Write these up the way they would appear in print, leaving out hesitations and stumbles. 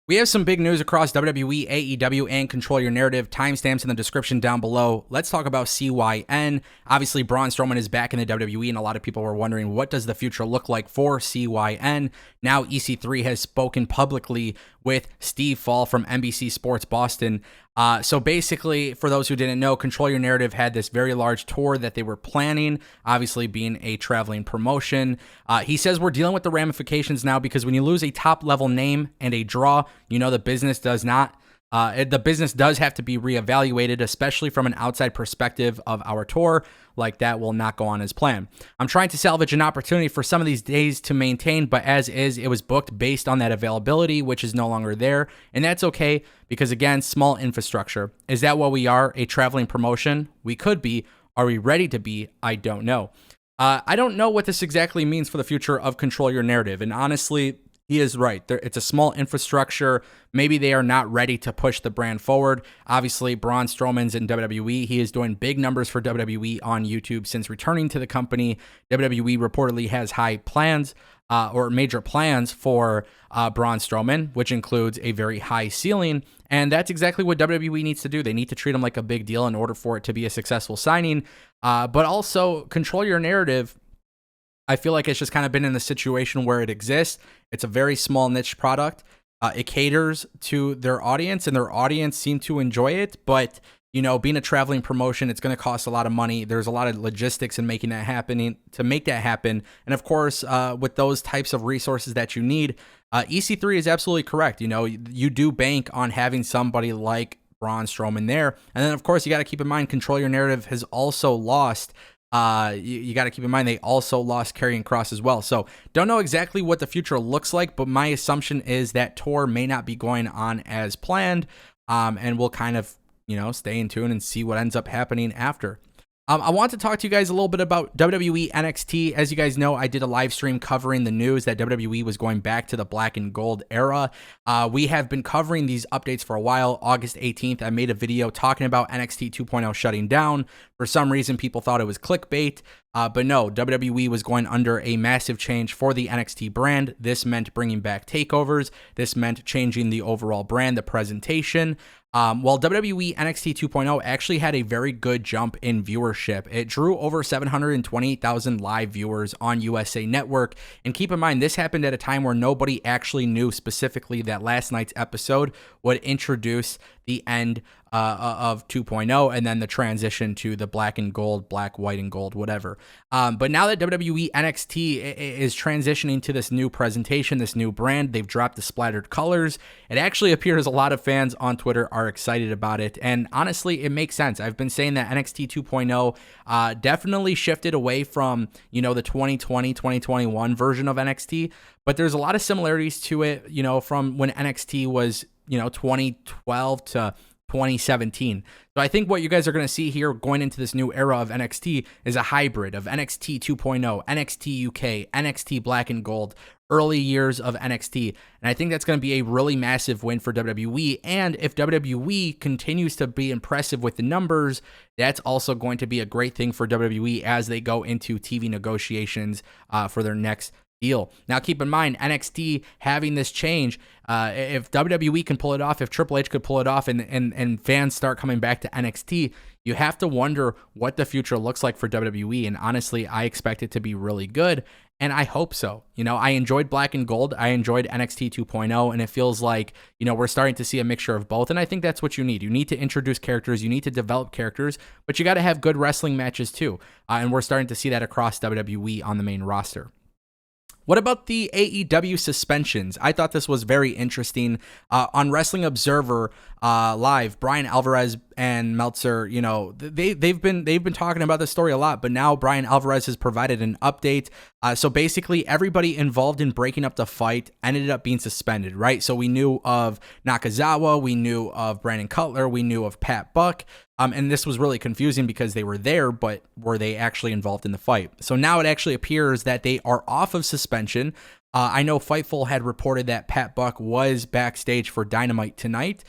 We have some big news across WWE, AEW, and Control Your Narrative. Timestamps in the description down below. Let's talk about CYN. Obviously, Braun Strowman is back in the WWE, and a lot of people were wondering, what does the future look like for CYN? Now, EC3 has spoken publicly with Steve Fall from NBC Sports Boston. So basically, for those who didn't know, Control Your Narrative had this very large tour that they were planning, obviously being a traveling promotion. He says we're dealing with the ramifications now because when you lose a top-level name and a draw, you know the business does not. The business does have to be reevaluated, especially from an outside perspective of our tour. Like, that will not go on as planned. I'm trying to salvage an opportunity for some of these days to maintain, but as is, it was booked based on that availability, which is no longer there. And that's okay because, again, small infrastructure. Is that what we are, a traveling promotion? We could be. Are we ready to be? I don't know. I don't know what this exactly means for the future of Control Your Narrative. And honestly, he is right. It's a small infrastructure. Maybe they are not ready to push the brand forward. Obviously, Braun Strowman's in WWE. He is doing big numbers for WWE on YouTube since returning to the company. WWE reportedly has high plans or major plans for Braun Strowman, which includes a very high ceiling. And that's exactly what WWE needs to do. They need to treat him like a big deal in order for it to be a successful signing. But also, Control Your Narrative, I feel like it's just kind of been in the situation where it exists. It's a very small niche product. It caters to their audience, and their audience seem to enjoy it. But, you know, being a traveling promotion, it's going to cost a lot of money. There's a lot of logistics in making that happen, to make that happen. And of course, with those types of resources that you need, EC3 is absolutely correct. You know, you do bank on having somebody like Braun Strowman there. And then, of course, you got to keep in mind, Control Your Narrative has also lost. You got to keep in mind they also lost Karrion Kross as well. So don't know exactly what the future looks like, but my assumption is that tour may not be going on as planned, and we'll kind of, you know, stay in tune and see what ends up happening after. I want to talk to you guys a little bit about WWE NXT. As you guys know, I did a live stream covering the news that WWE was going back to the black and gold era. We have been covering these updates for a while. August 18th, I made a video talking about NXT 2.0 shutting down. For some reason, people thought it was clickbait. But no, WWE was going under a massive change for the NXT brand. This meant bringing back takeovers. This meant changing the overall brand, the presentation. While WWE NXT 2.0 actually had a very good jump in viewership. It drew over 728,000 live viewers on USA Network. And keep in mind, this happened at a time where nobody actually knew specifically that last night's episode would introduce the end of 2.0 and then the transition to the black and gold, black, white, and gold, whatever. But now that WWE NXT is transitioning to this new presentation, this new brand, they've dropped the splattered colors. It actually appears a lot of fans on Twitter are excited about it. And honestly, it makes sense. I've been saying that NXT 2.0 definitely shifted away from, you know, the 2020, 2021 version of NXT. But there's a lot of similarities to it, you know, from when NXT was, you know, 2012 to 2017. So I think what you guys are going to see here going into this new era of NXT is a hybrid of NXT 2.0, NXT UK, NXT Black and Gold, early years of NXT. And I think that's going to be a really massive win for WWE. And if WWE continues to be impressive with the numbers, that's also going to be a great thing for WWE as they go into TV negotiations for their next deal. Now, keep in mind, NXT having this change, if WWE can pull it off, if Triple H could pull it off, and fans start coming back to NXT, you have to wonder what the future looks like for WWE. And honestly, I expect it to be really good, and I hope so. You know, I enjoyed Black and Gold, I enjoyed NXT 2.0, and it feels like, you know, we're starting to see a mixture of both, and I think that's what you need. You need to introduce characters, you need to develop characters, but you got to have good wrestling matches too, and we're starting to see that across WWE on the main roster. What about the AEW suspensions? I thought this was very interesting. On Wrestling Observer Live, Brian Alvarez and Meltzer, you know, they've been talking about this story a lot, but now Brian Alvarez has provided an update. So basically, everybody involved in breaking up the fight ended up being suspended, right? So we knew of Nakazawa, we knew of Brandon Cutler, we knew of Pat Buck. And this was really confusing because they were there, but were they actually involved in the fight? So now it actually appears that they are off of suspension. I know Fightful had reported that Pat Buck was backstage for Dynamite tonight.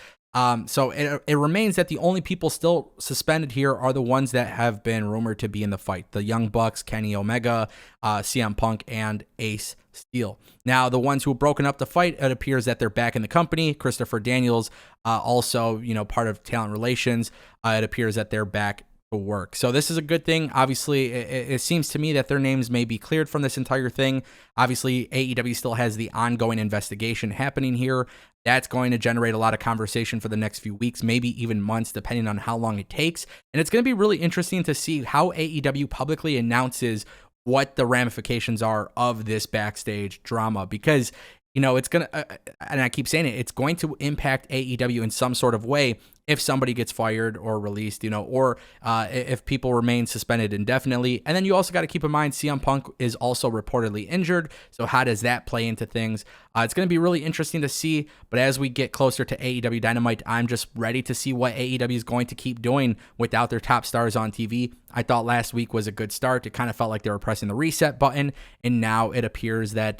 So it remains that the only people still suspended here are the ones that have been rumored to be in the fight. The Young Bucks, Kenny Omega, CM Punk, and Ace Steel. Now, the ones who have broken up the fight, it appears that they're back in the company. Christopher Daniels, also, part of talent relations. It appears that they're back to work. So this is a good thing. Obviously, it seems to me that their names may be cleared from this entire thing. Obviously, AEW still has the ongoing investigation happening here. That's going to generate a lot of conversation for the next few weeks, maybe even months, depending on how long it takes. And it's going to be really interesting to see how AEW publicly announces what the ramifications are of this backstage drama, because it's going to, and I keep saying it, it's going to impact AEW in some sort of way if somebody gets fired or released, or if people remain suspended indefinitely. And then you also got to keep in mind CM Punk is also reportedly injured. So how does that play into things? It's going to be really interesting to see. But as we get closer to AEW Dynamite, I'm just ready to see what AEW is going to keep doing without their top stars on TV. I thought last week was a good start. It kind of felt like they were pressing the reset button. And now it appears that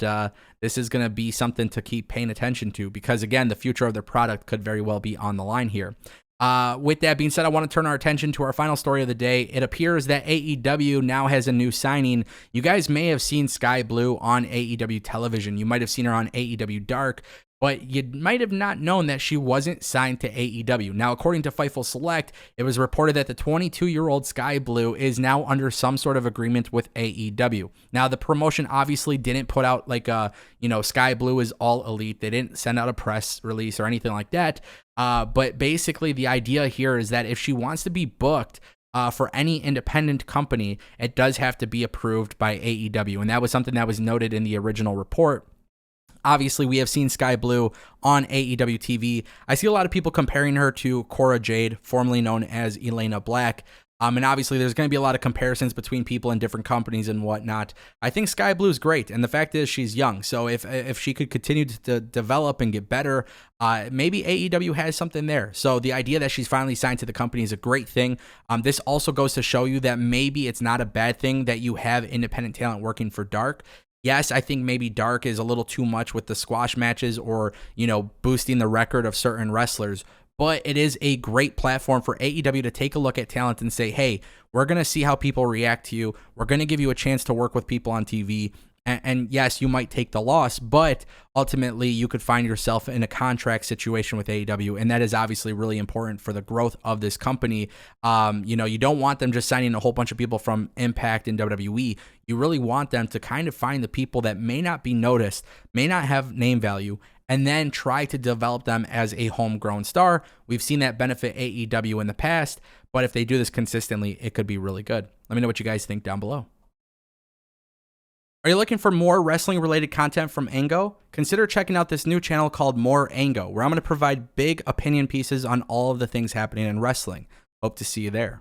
this is going to be something to keep paying attention to, because, again, the future of their product could very well be on the line here. With that being said, I want to turn our attention to our final story of the day. It appears that AEW now has a new signing. You guys may have seen Sky Blue on AEW television. You might have seen her on AEW Dark, but you might have not known that she wasn't signed to AEW. Now, according to Fightful Select, it was reported that the 22-year-old Sky Blue is now under some sort of agreement with AEW. Now, the promotion obviously didn't put out Sky Blue is all elite. They didn't send out a press release or anything like that. But basically, the idea here is that if she wants to be booked for any independent company, it does have to be approved by AEW. And that was something that was noted in the original report. Obviously, we have seen Sky Blue on AEW TV. I see a lot of people comparing her to Cora Jade, formerly known as Elena Black. And obviously, there's going to be a lot of comparisons between people in different companies and whatnot. I think Sky Blue is great, and the fact is she's young. So if she could continue to develop and get better, maybe AEW has something there. So the idea that she's finally signed to the company is a great thing. This also goes to show you that maybe it's not a bad thing that you have independent talent working for Dark. Yes, I think maybe Dark is a little too much with the squash matches or, boosting the record of certain wrestlers. But it is a great platform for AEW to take a look at talent and say, hey, we're going to see how people react to you. We're going to give you a chance to work with people on TV. And yes, you might take the loss, but ultimately you could find yourself in a contract situation with AEW. And that is obviously really important for the growth of this company. You don't want them just signing a whole bunch of people from Impact and WWE. You really want them to kind of find the people that may not be noticed, may not have name value, and then try to develop them as a homegrown star. We've seen that benefit AEW in the past, but if they do this consistently, it could be really good. Let me know what you guys think down below. Are you looking for more wrestling-related content from Ango? Consider checking out this new channel called More Ango, where I'm going to provide big opinion pieces on all of the things happening in wrestling. Hope to see you there.